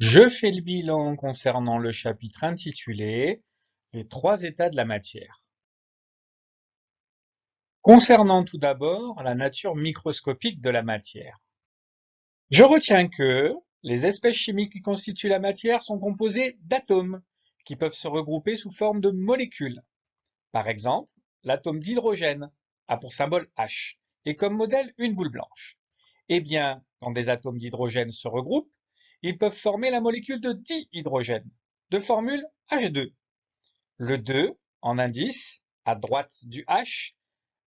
Je fais le bilan concernant le chapitre intitulé Les trois états de la matière. Concernant tout d'abord la nature microscopique de la matière. Je retiens que les espèces chimiques qui constituent la matière sont composées d'atomes qui peuvent se regrouper sous forme de molécules. Par exemple, l'atome d'hydrogène a pour symbole H et comme modèle une boule blanche. Eh bien, quand des atomes d'hydrogène se regroupent, ils peuvent former la molécule de dihydrogène, de formule H2. Le 2, en indice, à droite du H,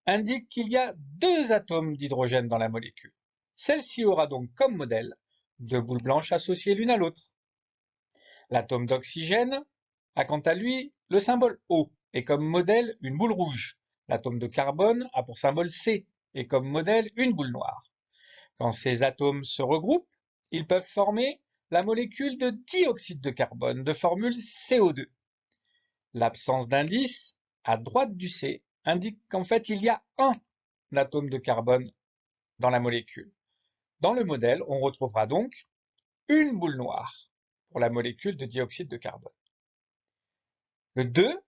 indique qu'il y a deux atomes d'hydrogène dans la molécule. Celle-ci aura donc comme modèle deux boules blanches associées l'une à l'autre. L'atome d'oxygène a quant à lui le symbole O et comme modèle une boule rouge. L'atome de carbone a pour symbole C et comme modèle une boule noire. Quand ces atomes se regroupent, ils peuvent former la molécule de dioxyde de carbone de formule CO2. L'absence d'indice, à droite du C, indique qu'en fait il y a un atome de carbone dans la molécule. Dans le modèle, on retrouvera donc une boule noire pour la molécule de dioxyde de carbone. Le 2,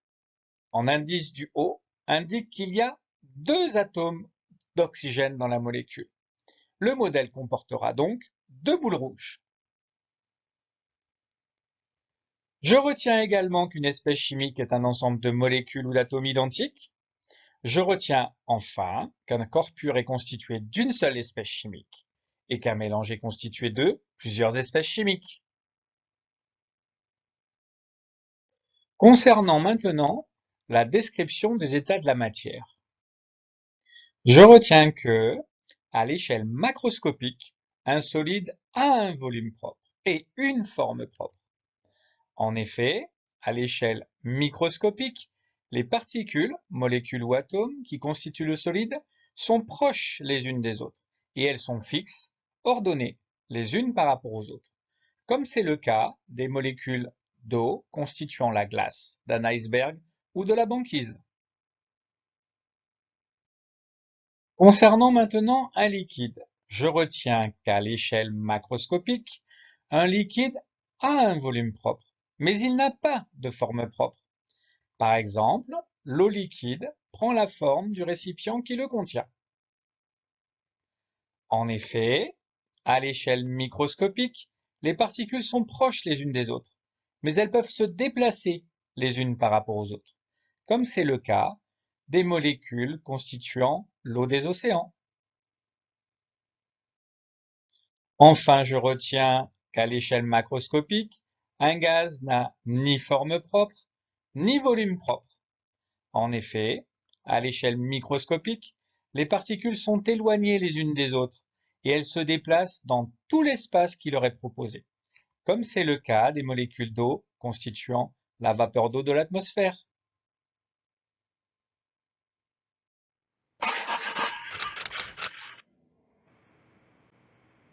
en indice du O, indique qu'il y a deux atomes d'oxygène dans la molécule. Le modèle comportera donc deux boules rouges. Je retiens également qu'une espèce chimique est un ensemble de molécules ou d'atomes identiques. Je retiens enfin qu'un corps pur est constitué d'une seule espèce chimique et qu'un mélange est constitué de plusieurs espèces chimiques. Concernant maintenant la description des états de la matière. Je retiens que, à l'échelle macroscopique, un solide a un volume propre et une forme propre. En effet, à l'échelle microscopique, les particules, molécules ou atomes qui constituent le solide sont proches les unes des autres et elles sont fixes, ordonnées les unes par rapport aux autres, comme c'est le cas des molécules d'eau constituant la glace, d'un iceberg ou de la banquise. Concernant maintenant un liquide, je retiens qu'à l'échelle macroscopique, un liquide a un volume propre, mais il n'a pas de forme propre. Par exemple, l'eau liquide prend la forme du récipient qui le contient. En effet, à l'échelle microscopique, les particules sont proches les unes des autres, mais elles peuvent se déplacer les unes par rapport aux autres, comme c'est le cas des molécules constituant l'eau des océans. Enfin, je retiens qu'à l'échelle macroscopique, un gaz n'a ni forme propre, ni volume propre. En effet, à l'échelle microscopique, les particules sont éloignées les unes des autres et elles se déplacent dans tout l'espace qui leur est proposé, comme c'est le cas des molécules d'eau constituant la vapeur d'eau de l'atmosphère.